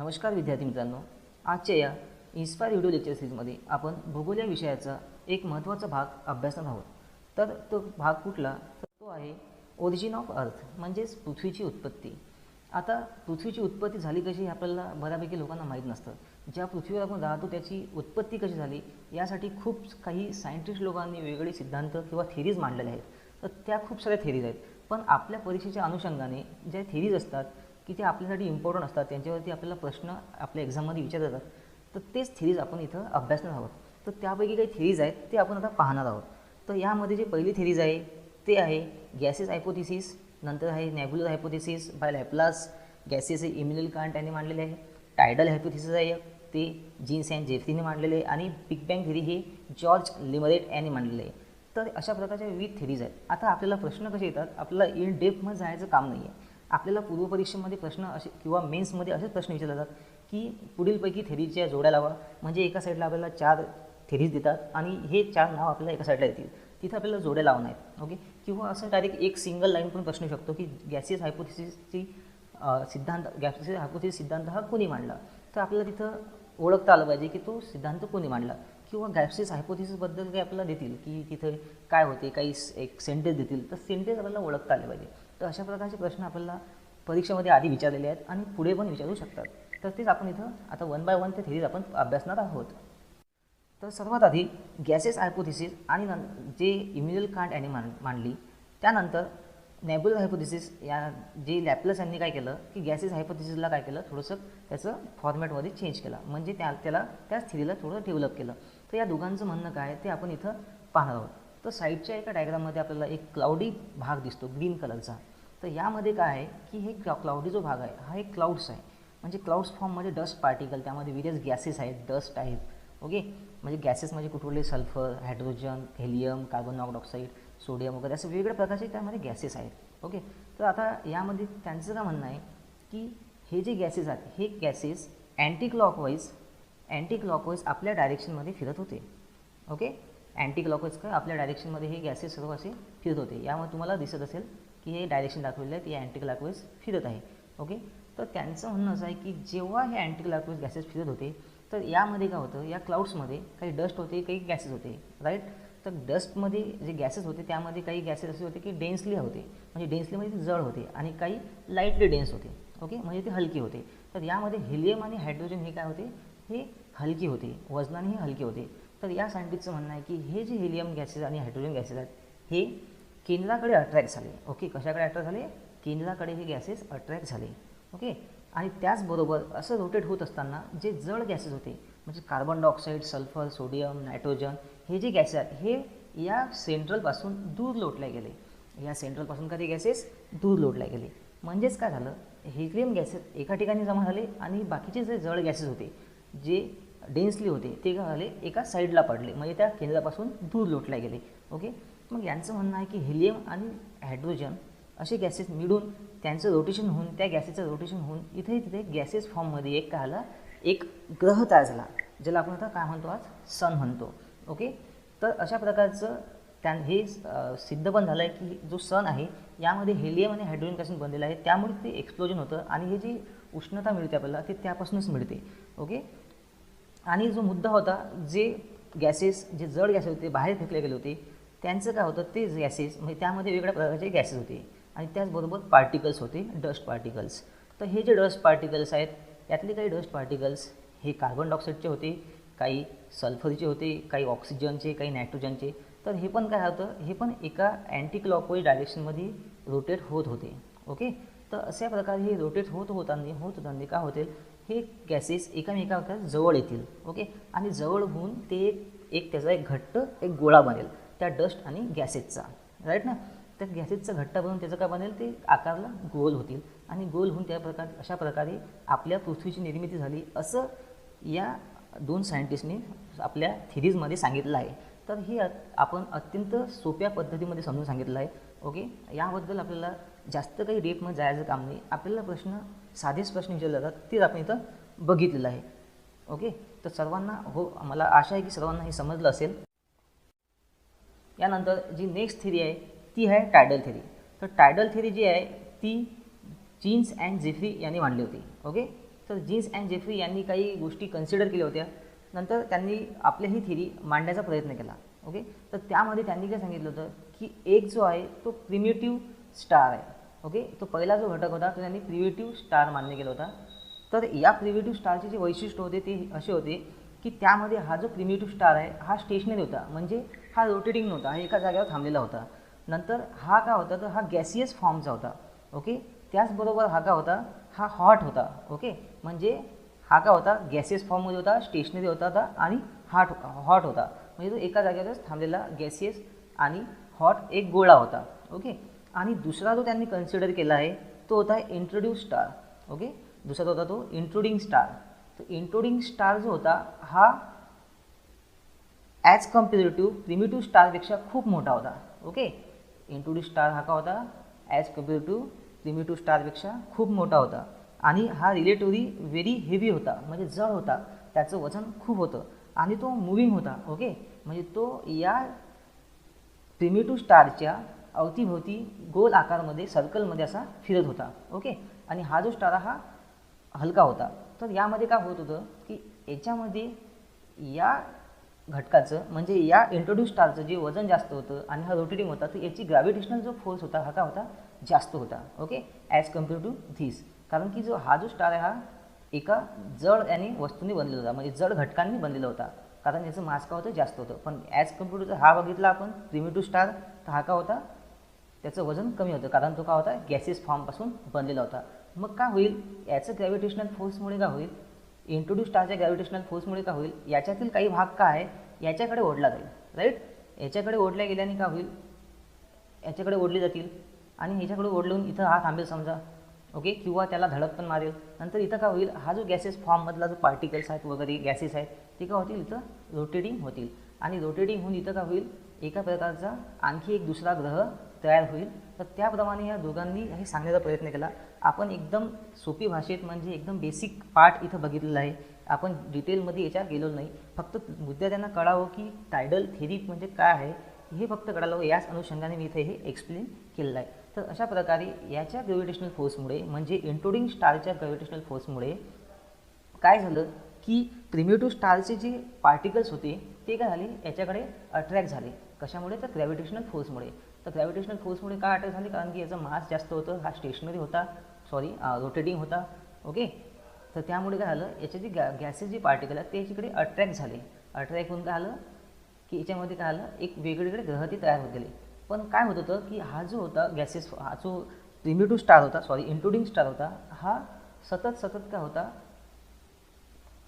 नमस्कार विद्यार्थी मित्रांनो, आजच्या या इन्स्पायर व्हिडिओ लेक्चर सीरीजमध्ये आपण भूगोल या विषयाचा एक महत्त्वाचा भाग अभ्यासणार आहोत. तर तो भाग कुठला? तर तो आहे ओरिजिन ऑफ अर्थ, म्हणजेच पृथ्वीची उत्पत्ती. आता पृथ्वीची उत्पत्ती झाली कशी हे आपल्याला बऱ्यापैकी लोकांना माहीत नसतं. ज्या पृथ्वीवर आपण राहतो त्याची उत्पत्ती कशी झाली यासाठी खूप काही सायंटिस्ट लोकांनी वेगवेगळे सिद्धांत किंवा थेरीज मांडलेले आहेत. तर त्या खूप साऱ्या थेरीज आहेत, पण आपल्या परीक्षेच्या अनुषंगाने ज्या थेरीज असतात की ते आपल्यासाठी इम्पॉर्टंट असतात, त्यांच्यावरती आपल्याला प्रश्न आपल्या एक्झाममध्ये विचारले जातात, तर तेच थेरीज आपण इथं अभ्यासणार आहोत. तर त्यापैकी काही थेरीज आहेत ते आपण आता पाहणार आहोत. तर यामध्ये जे पहिली थेरीज आहे ते आहे गॅसेस हायपोथेसिस, नंतर आहे नेब्युलर हायपोथेसिस बाय लॅपलास. गॅसेस हे इमॅन्युएल कांट यांनी मांडलेले आहे. टायडल हायपोथेसिस आहे ते जीन्स अँड जेफ्रीने मांडलेले आहे. आणि बिग बँग थेरी हे जॉर्ज लिमरेट यांनी मांडलेले आहे. तर अशा प्रकारच्या विविध थेरीज आहेत. आता आपल्याला प्रश्न कसे येतात, आपल्याला इन डेप्थमध्ये जायचं काम नाही आहे. आपल्याला पूर्वपरीक्षेमध्ये प्रश्न असे किंवा मेन्समध्ये असेच प्रश्न विचारले जातात की पुढीलपैकी थेरीजच्या जोड्या लावा. म्हणजे एका साईडला आपल्याला 4 थेरीज देतात आणि हे 4 नाव आपल्याला एका साईडला येतील, तिथं आपल्याला जोड्या लावून आहेत. ओके, किंवा असं डायरेक्ट एक सिंगल लाईन पण प्रश्न शकतो की गॅसेस हायपोथेसिसची गॅसेस हायपोथेसिस सिद्धांत हा कोणी मांडला. तर आपल्याला तिथं ओळखता आलं पाहिजे की तो सिद्धांत कोणी मांडला. किंवा गॅसेस हायपोथेसिसबद्दल काही आपल्याला देतील की तिथं काय होते, काही एक सेंटेन्स देतील, तर सेंटेन्स आपल्याला ओळखता आले पाहिजे. तर अशा प्रकारचे प्रश्न आपल्याला परीक्षेमध्ये आधी विचारलेले आहेत आणि पुढे पण विचारू शकतात. तर तेच आपण इथं आता 1 बाय 1 ते थेरीज आपण अभ्यासणार आहोत. तर सर्वात आधी गॅसेस हायपोथेसिस आणि जे इमॅन्युएल कांट यांनी मांडली, त्यानंतर नेब्युलर हायपोथेसिस या जे लॅपलास यांनी काय केलं की गॅसेस हायपोथेसिसला काय केलं, थोडंसं त्याचं फॉर्मॅटमध्ये चेंज केला, म्हणजे त्याला त्याच थेरीला थोडं डेव्हलप केलं. तर या दोघांचं म्हणणं काय ते आपण इथं पाहणार आहोत. तर साईडच्या एका डायग्राममध्ये आपल्याला एक क्लाउडी भाग दिसतो ग्रीन कलरचा. तर यामध्ये काय आहे की हे क्लाउडी जो भाग आहे हा एक क्लाउड्स आहे. म्हणजे क्लाउड्स फॉर्ममध्ये डस्ट पार्टिकल, त्यामध्ये वेरियस गॅसेस आहेत, डस्ट आहेत. ओके, म्हणजे गॅसेस म्हणजे कुठले sulphur, hydrogen, helium, carbon dioxide, sodium वगैरे असे वेगवेगळ्या प्रकारचे त्यामध्ये गॅसेस आहेत. ओके, तर आता यामध्ये त्यांचं काय म्हणणं आहे की हे जे गॅसेस आहेत हे गॅसेस अँटी क्लॉकवाईज आपल्या डायरेक्शनमध्ये फिरत होते. ओके, अँटी क्लॉकवाईज काय आपल्या डायरेक्शनमध्ये हे गॅसेस सर्व असे फिरत होते. यामध्ये तुम्हाला दिसत असेल की हे डायरेक्शन दाखवलेलं आहे, ते अँटी क्लॉकवाईज फिरत आहे. ओके, तर त्यांचं म्हणणं असं आहे की जेव्हा हे अँटी क्लॉकवाईज गॅसेस फिरत होते तर यामध्ये काय होतं, या क्लाउड्समध्ये काही डस्ट होते, काही गॅसेस होते, राईट. तर डस्टमध्ये जे गॅसेस होते त्यामध्ये काही गॅसेस असे होते की डेन्सली होते, म्हणजे डेन्सलीमध्ये ते जड होते, आणि काही लाईटली डेन्स होते. ओके, म्हणजे ते हलके होते. तर यामध्ये हेलियम आणि हायड्रोजन हे काय होते, हे हलके होते, वजनानेही हलके होते. तर या सायंटिस्टचं म्हणणं आहे की हे जे हेलियम गॅसेस आणि हायड्रोजन गॅसेस आहेत हे केंद्राकडे अट्रॅक्ट झाले. ओके, कशाकडे अट्रॅक्ट झाले, केंद्राकडे हे गॅसेस अट्रॅक्ट झाले. ओके, आणि त्याचबरोबर असं रोटेट होत असताना जे जड गॅसेस होते, म्हणजे carbon dioxide, sulphur, sodium, nitrogen, हे जे गॅसेस आहेत हे या सेंट्रलपासून दूर लोटले गेले. या सेंट्रलपासून काही गॅसेस दूर लोटले गेले. म्हणजेच काय झालं, हेलियम गॅसेस एका ठिकाणी जमा झाले आणि बाकीचे जे जड गॅसेस होते, जे डेन्सली होते, ते काय झाले एका साईडला पडले, म्हणजे त्या केंद्रापासून दूर लोटले गेले. ओके, मग यांचं म्हणणं आहे की हेलियम आणि हायड्रोजन असे गॅसेस मिळून त्यांचं रोटेशन होऊन, त्या गॅसेसचं रोटेशन होऊन इथे तिथे गॅसेस फॉर्ममध्ये एक काय आला, एक ग्रह तयार झाला, ज्याला आपण आता काय म्हणतो, आज सन म्हणतो. ओके, तर अशा प्रकारचं हे सिद्ध पण झालं आहे की जो सन आहे यामध्ये हेलियम आणि हायड्रोजनपासून बनलेलं आहे, त्यामुळे ते एक्सप्लोजन होतं आणि हे जी उष्णता मिळते आपल्याला ते त्यापासूनच मिळते. ओके, आणि जो मुद्दा होता, जे गॅसेस, जे जड गॅसेस होते बाहेर फेकले गेले होते, त्यांचं काय होतं, ते गॅसेस म्हणजे त्यामध्ये वेगळ्या प्रकारचे गॅसेस होते आणि त्याचबरोबर पार्टिकल्स होते, डस्ट पार्टिकल्स. तर हे जे डस्ट पार्टिकल्स आहेत यातले काही डस्ट पार्टिकल्स हे कार्बन डायऑक्साईडचे होते, काही सल्फरचे होते, काही ऑक्सिजनचे, काही नायट्रोजनचे. तर हे पण काय होतं, हे पण एका अँटी क्लॉकवाईज डायरेक्शनमध्ये रोटेट होत होते. ओके, तर अशा प्रकारे हे रोटेट होत होताना काय होतील, हे गॅसेस एकमेकांच्या जवळ येतील. ओके, आणि जवळ होऊन ते एक त्याचा एक घट्ट एक गोळा बनेल त्या डस्ट आणि गॅसेसचा, राईट ना. त्या गॅसेसचा घट्ट बनून त्याचं काय बनेल, ते आकारला गोल होतील आणि गोल होऊन अशा प्रकारे आपल्या पृथ्वीची निर्मिती झाली, असं या 2 सायंटिस्टनी आपल्या थिरीजमध्ये सांगितलं आहे. तर हे आपण अत्यंत सोप्या पद्धतीमध्ये समजून सांगितलं आहे. ओके, याबद्दल आपल्याला जास्त काही डेपमध्ये जायचं काम नाही. आपल्याला साधेच प्रश्न विचारले जातात, तेच आपण इथं बघितलेलं आहे. ओके, तर सर्वांना मला आशा आहे की सर्वांना हे समजलं असेल. यानंतर जी नेक्स्ट थिरी आहे ती आहे टायडल थिरी. तर टायडल थिरी जी आहे ती जीन्स अँड जेफ्री यांनी मांडली होती. ओके, तर जीन्स अँड जेफ्री यांनी काही गोष्टी कन्सिडर केल्या होत्या. नंतर त्यांनी आपली ही थिअरी मांडण्याचा प्रयत्न केला. ओके, तर त्यामध्ये त्यांनी काय सांगितलं होतं की एक जो आहे तो प्रिमिटिव्ह स्टार आहे. ओके, तो पहिला जो घटक होता तो त्यांनी प्रिमिटिव्ह स्टार मान्य केला होता. तर या प्रिमिटिव्ह स्टारचे जे वैशिष्ट्य होते ते असे होते की त्यामध्ये हा जो प्रिमिटिव्ह स्टार आहे हा स्टेशनरी होता, म्हणजे हा रोटेटिंग नव्हता, हा एका जागेवर थांबलेला होता. नंतर हा काय होता तर हा गॅसियस फॉर्मचा होता. ओके, त्याचबरोबर हा काय होता, हा हॉट होता. ओके, म्हणजे हा काय होता, गॅसियस फॉर्ममध्ये होता, स्टेशनरी होता आणि हॉट होता, म्हणजे तो एका जागेवरच थांबलेला गॅसियस आणि हॉट एक गोळा होता. ओके, आणि दुसरा जो त्यांनी कन्सिडर केला आहे तो होता इंट्रोड्यूस स्टार. ओके, दुसरा होता तो इंट्रोडिंग स्टार. तर इंट्रोडिंग स्टार जो होता हा ॲज कम्पेरेटिव्ह प्रिमिटिव्ह स्टारपेक्षा खूप मोठा होता. ओके, इंट्रोड्यूस स्टार हा का होता, ॲज कम्पेरेटिव्ह प्रिमिटिव्ह स्टारपेक्षा खूप मोठा होता आणि हा रिलेटिव्हली व्हेरी हेवी होता, म्हणजे जड होता, त्याचं वजन खूप होतं आणि तो मूव्हिंग होता. ओके, म्हणजे तो या प्रिमिटिव्ह स्टारच्या अवतीभोवती गोल आकारमध्ये सर्कलमध्ये असा फिरत होता. ओके, आणि हा जो स्टार हा हलका होता. तर यामध्ये काय होत होतं की याच्यामध्ये या घटकाचं म्हणजे या इंट्रोड्यूस स्टारचं जे वजन जास्त होतं आणि हा रोटेटिंग होता, तर याची ग्रॅव्हिटेशनल जो फोर्स होता हा काय होता, जास्त होता. Okay, as compare to this, कारण की हा जो स्टार आहे हा एका जड आणि वस्तूंनी बनलेला होता, म्हणजे जड घटकांनी बनलेला होता, कारण याचं मास काय होतं, जास्त होतं. पण ॲज कम्पेअर टू हा बघितला आपण प्रिमिटिव्ह स्टार, तर हा का होता, त्याचं वजन कमी होतं, कारण तो काय होता, गॅसेस फॉर्मपासून बनलेला होता. मग काय होईल, याचं ग्रॅव्हिटेशनल फोर्समुळे काय होईल, इंट्रोड्यूस स्टारच्या ग्रॅव्हिटेशनल फोर्समुळे काय होईल, याच्यातील काही भाग काय आहे याच्याकडे ओढला जाईल. राईट, याच्याकडे ओढल्या गेल्याने काय होईल, याच्याकडे ओढले जातील आणि ह्याच्याकडे ओढलून इथं हा थांबेल समजा. ओके, किंवा त्याला धडक पण मारेल. नंतर इथं काय होईल, हा जो गॅसेस फॉर्ममधला जो पार्टिकल्स आहेत वगैरे गॅसेस आहेत ते काय होतील, इथं रोटेटिंग होतील आणि रोटेटिंग होऊन इथं काय होईल, एका प्रकारचा आणखी एक दुसरा ग्रह तयार होईल. तर त्याप्रमाणे या दोघांनी हे सांगण्याचा प्रयत्न केला. आपण एकदम सोपी भाषेत म्हणजे एकदम बेसिक पार्ट इथं बघितलेला आहे, आपण डिटेलमध्ये याच्यात गेलो नाही. फक्त मुद्दा त्यांना कळावं की टायडल थेरी म्हणजे काय आहे हे फक्त कळालं, याच अनुषंगाने मी इथे हे एक्सप्लेन केलेलं आहे. तर अशा प्रकारे याच्या ग्रॅव्हिटेशनल फोर्समुळे म्हणजे इंट्रोडिंग स्टारच्या ग्रॅव्हिटेशनल फोर्समुळे काय झालं की प्रिमिटिव्ह स्टारचे जे पार्टिकल्स होते ते काय झाले, याच्याकडे अट्रॅक्ट झाले. कशामुळे, तर ग्रॅव्हिटेशनल फोर्समुळे. तर ग्रॅव्हिटेशनल फोर्समुळे काय अटॅक झाले, कारण की याचा मास जास्त होतं, हा स्टेशनरी होता, रोटेटिंग होता. ओके, तर त्यामुळे काय झालं, याचे जे गॅसेस जे पार्टिकल आहेत ते याच्याकडे अट्रॅक्ट झाले. अट्रॅक्ट होऊन काय आलं की याच्यामध्ये काय आलं, एक वेगवेगळे ग्रह ते तयार होत गेले. पण काय होत होतं की हा जो होता गॅसेस, हा जो प्रिमिटिव्ह स्टार होता, इंट्रोडिंग स्टार होता, हा सतत काय होता,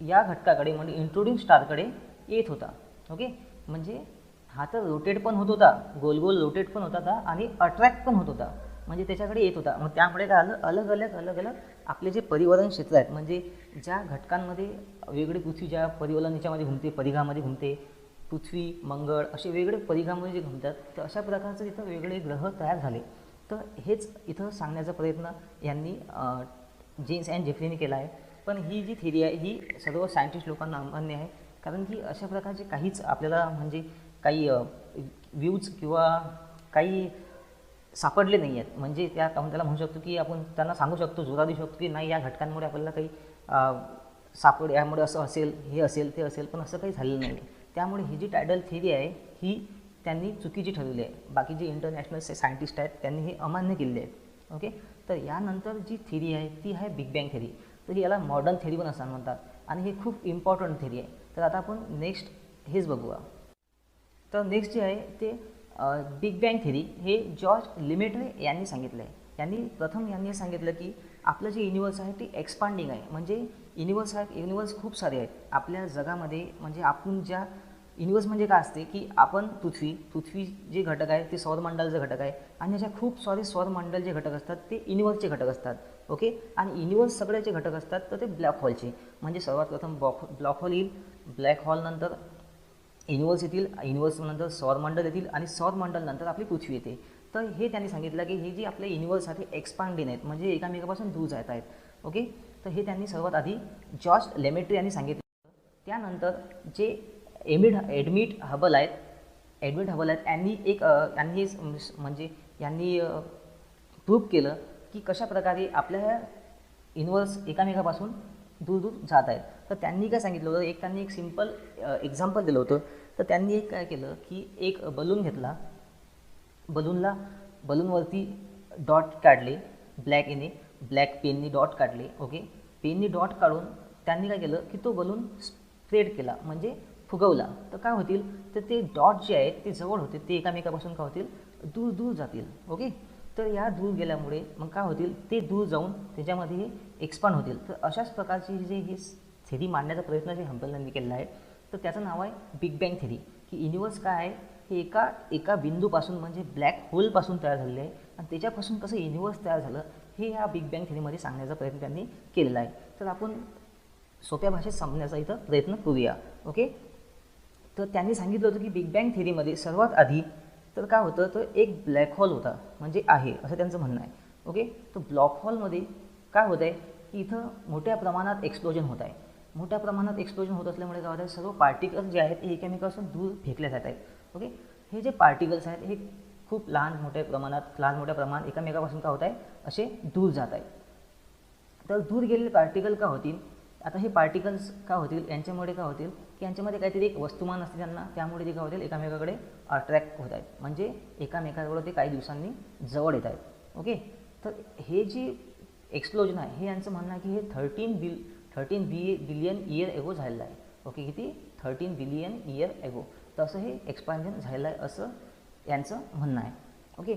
या घटकाकडे म्हणजे इंट्रोडिंग स्टारकडे येत होता. ओके, म्हणजे हा तर रोटेट पण होत होता, गोल गोल रोटेट पण होत होता आणि अट्रॅक्ट पण होत होता, म्हणजे त्याच्याकडे येत होता. मग त्यामुळे काय आलं, अलग अलग आपले जे परिवलन क्षेत्र आहेत, म्हणजे ज्या घटकांमध्ये वेगळी पृथ्वी ज्या परिवलन याच्यामध्ये घुमते, परिघामध्ये घुमते, पृथ्वी मंगळ असे वेगळे परिघामध्ये जे घुमतात, तर अशा प्रकारचं तिथं वेगळे ग्रह तयार झाले. तर हेच इथं सांगण्याचा प्रयत्न यांनी जीन्स अँड जेफ्रीने केला आहे. पण ही जी थिअरी आहे ही सर्व सायंटिस्ट लोकांना अमान्य आहे, कारण की अशा प्रकारचे काहीच आपल्याला म्हणजे काही व्ह्यूज किंवा काही सापडले नाही आहेत. म्हणजे आपण त्याला म्हणू शकतो की आपण त्यांना सांगू शकतो, जोरा देऊ शकतो की नाही या घटकांमुळे आपल्याला काही यामुळे असं असेल, हे असेल, ते असेल, पण असं काही झालेलं नाही. त्यामुळे ही जी टायडल थिअरी आहे ही त्यांनी चुकीची ठरवली आहे. बाकी जे इंटरनॅशनल सायंटिस्ट आहेत त्यांनी हे अमान्य केलेले आहेत. ओके, तर यानंतर जी थिअरी आहे ती आहे बिग बँग थिअरी. तर याला मॉडर्न थिअरी पण असं म्हणतात आणि हे खूप इम्पॉर्टंट थिअरी आहे. तर आता आपण नेक्स्ट हेच बघूया. तर नेक्स्ट जे आहे ते बिग बँग थिअरी हे जॉर्ज लिमेट्रे यांनी सांगितलं आहे. यांनी सांगितलं की आपलं जे युनिवर्स आहे ते एक्सपांडिंग आहे, म्हणजे युनिवर्स खूप सारे आहेत आपल्या जगामध्ये. म्हणजे आपण ज्या युनिवर्स म्हणजे काय असते की आपण पृथ्वी जे घटक आहे ते सौरमंडलचे घटक आहे आणि याच्या खूप सारे सौरमंडल जे घटक असतात ते युनिवर्सचे घटक असतात. ओके, आणि युनिवर्स सगळ्याचे घटक असतात तर ते ब्लॅक होलचे. म्हणजे सर्वात प्रथम ब्लॅक होल येईल, ब्लॅक होल नंतर युनिवर्स येतील, युनिवर्स नंतर सौरमंडल येतील आणि सौरमंडल नंतर आपली पृथ्वी येते. तर हे त्यांनी सांगितलं की हे जे आपले युनिवर्स आहे ते एक्सपांडिंग आहेत, म्हणजे एकामेकापासून दूर जात आहेत. ओके, तर हे त्यांनी सर्वात आधी जॉर्ज लेमेट्रे यांनी सांगितलं. त्यानंतर जे एडमिट हबल आहेत यांनी प्रूव्ह केलं की कशा प्रकारे आपल्या युनिवर्स एकामेकापासून दूर दूर जात आहेत. तर त्यांनी काय सांगितलं होतं, त्यांनी एक सिम्पल एक्झाम्पल दिलं होतं. तर त्यांनी एक काय केलं की एक बलून घेतला, बलूनवरती डॉट काढले, ब्लॅक पेननी डॉट काढले. ओके, पेननी डॉट काढून त्यांनी काय केलं की तो बलून स्प्रेड केला, म्हणजे फुगवला. तर काय होतील, तर ते डॉट जे आहेत ते जवळ होते, ते एकामेकापासून काय होतील, दूर दूर जातील. ओके, तर या दूर गेल्यामुळे मग काय होतील, ते दूर जाऊन त्याच्यामध्ये हे एक्सपांड होतील. तर अशाच प्रकारची जे ही थेरी मांडण्याचा प्रयत्न जे हबल यांनी केलेला आहे, तर त्याचं नाव आहे बिग बँग थेरी. की युनिवर्स काय आहे, हे एका बिंदूपासून म्हणजे ब्लॅक होलपासून तयार झालेले आहे आणि त्याच्यापासून कसं युनिवर्स तयार झालं हे या बिग बँग थेरीमध्ये सांगण्याचा प्रयत्न त्यांनी केलेला आहे. तर आपण सोप्या भाषेत समजण्याचा इथं प्रयत्न करूया. ओके, तर त्यांनी सांगितलं होतं की बिग बँग थेरीमध्ये सर्वात आधी तर काय होतं, तर एक ब्लॅक होल होता, म्हणजे आहे असं त्यांचं म्हणणं आहे. ओके, तर ब्लॅक होलमध्ये काय होत आहे की इथं मोठ्या प्रमाणात एक्सप्लोजन होत आहे. मोठ्या प्रमाणात एक्सप्लोजन होत असल्यामुळे काय होत आहे, सर्व पार्टिकल्स जे आहेत हे एकमेकापासून दूर फेकले जात आहेत. ओके, हे जे पार्टिकल्स आहेत हे खूप लहान मोठ्या प्रमाणात एकमेकापासून काय होत आहे, असे दूर जात आहेत. तर दूर गेलेले पार्टिकल काय होतील, आता हे पार्टिकल्स काय होतील, यांच्यामुळे काय होतील की यांच्यामध्ये काहीतरी एक वस्तुमान असते त्यांना, त्यामुळे ते काय होतील एकामेकाकडे अट्रॅक्ट होत आहेत, म्हणजे एकामेकाकडे ते काही दिवसांनी जवळ येत आहेत. ओके, तर हे जे एक्सप्लोजन आहे हे यांचं म्हणणं आहे की हे 13 बिलियन इयर एगो झालेलं आहे. ओके, किती 13 बिलियन इयर एगो. तर असं हे एक्सपान्जन झालेलं आहे असं यांचं म्हणणं आहे. ओके,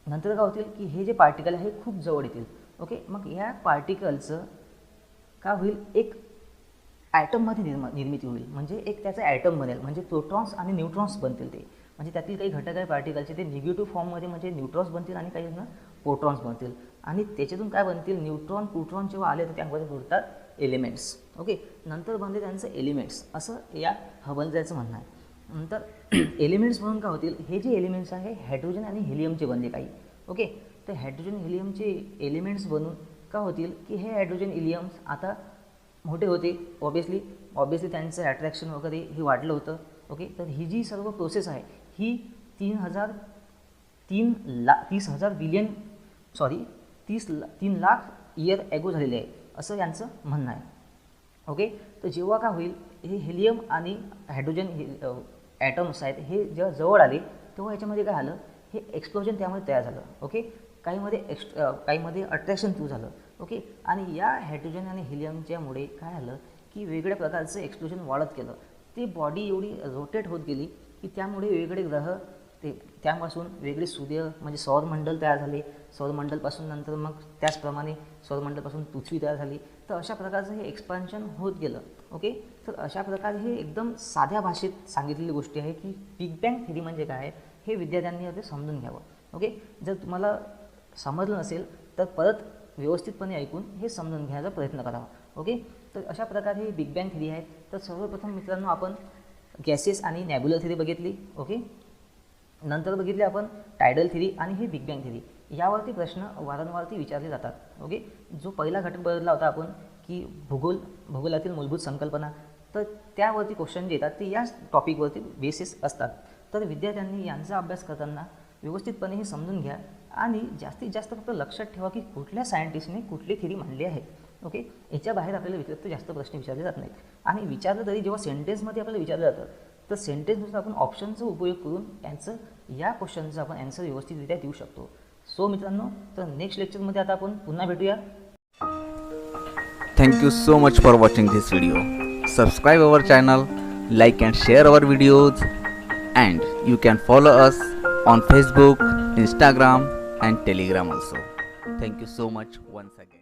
नंतर काय होतील की हे जे पार्टिकल आहे हे खूप जवळ येतील. ओके, मग या पार्टिकलचं काय होईल, एक ॲटममध्ये निर्मिती होईल, म्हणजे एक त्याचा ॲटम बनेल, म्हणजे प्रोटॉन्स आणि न्यूट्रॉन्स बनतील. ते म्हणजे त्यातील काही घटक आहे पार्टिकलचे ते निगेटिव्ह फॉर्ममध्ये म्हणजे न्यूट्रॉन्स बनतील आणि काही प्रोटॉन्स बनतील आणि त्याच्यातून काय बनतील, न्यूट्रॉन प्रोटॉन जेव्हा आले तर त्यामध्ये जुळतात एलिमेंट्स. ओके, नंतर बनले त्यांचं एलिमेंट्स, असं या हबलचं म्हणणं आहे. नंतर एलिमेंट्स म्हणून काय होतील, हे जे एलिमेंट्स आहे हायड्रोजन आणि हेलियमचे बनले काही. ओके, तर हायड्रोजन हेलियमचे एलिमेंट्स बनून काय होतील की हे हायड्रोजन हेलियम्स आता मोठे होते. ऑब्वियसली त्यांचं अट्रॅक्शन वगैरे हे वाढलं होतं. ओके, तर ही जी सर्व प्रोसेस आहे ही 3 लाख इयर ॲगो झालेले आहे असं यांचं म्हणणं आहे. ओके, तर जेव्हा काय होईल, हे हेलियम आणि हायड्रोजन ॲटम्स आहेत हे जेव्हा जवळ आले तेव्हा याच्यामध्ये काय झालं, हे एक्सप्लोजन त्यामध्ये तयार झालं. ओके, काहीमध्ये अट्रॅक्शन थ्रू झालं. ओके, आणि या हायड्रोजन आणि हेलियमच्यामुळे काय झालं की वेगवेगळ्या प्रकारचं एक्सप्लोजन वाढत गेलं. ती बॉडी एवढी रोटेट होत गेली की त्यामुळे वेगवेगळे ग्रह त्यापासून वेगळे सूर्य म्हणजे सौरमंडल तयार झाले. सौरमंडलपासून नंतर मग त्याचप्रमाणे सौरमंडलपासून पृथ्वी तयार झाली. तर अशा प्रकारचं हे एक्सपान्शन होत गेलं. ओके, तर अशा प्रकारे हे एकदम साध्या भाषेत सांगितलेली गोष्टी आहे की बिग बँग थेरी म्हणजे काय आहे हे विद्यार्थ्यांनी ते समजून घ्यावं. ओके, जर तुम्हाला समजलं नसेल तर परत व्यवस्थितपणे ऐकून हे समजून घ्यायचा प्रयत्न करावा. ओके, तर अशा प्रकारे ही बिग बँग थेरी आहे. तर सर्वप्रथम मित्रांनो आपण गॅसेस आणि नॅब्युलर थेरी बघितली. ओके, नंतर बघितले आपण टायडल थेरी आणि ही बिग बँग थेरी. यावरती प्रश्न वारंवारती विचारले जातात. ओके, जो पहिला घटक बघितला होता आपण की भूगोलातील मूलभूत संकल्पना, तर त्यावरती क्वेश्चन जे येतात ते याच टॉपिकवरती बेसिस असतात. तर विद्यार्थ्यांनी यांचा अभ्यास करताना व्यवस्थितपणे हे समजून घ्या आणि जास्तीत जास्त फक्त लक्षात ठेवा की कुठल्या सायंटिस्टने कुठली थेरी मांडली आहे. ओके, याच्या बाहेर आपल्याला व्यतिरिक्त जास्त प्रश्न विचारले जात नाहीत. आणि विचारलं तरी जेव्हा सेंटेन्समध्ये आपल्याला विचारलं जातं तर सेंटेन्सनुसार आपण ऑप्शनचा उपयोग करून यांचं या क्वेश्चनचं आपण ॲन्सर व्यवस्थितरित्या देऊ शकतो. सो मित्रांनो, तर नेक्स्ट लेक्चरमध्ये आता आपण पुन्हा भेटूया. Thank you so much for watching this video. Subscribe our channel, like and share our videos, and you can follow us on Facebook, Instagram and Telegram also. Thank you so much once again.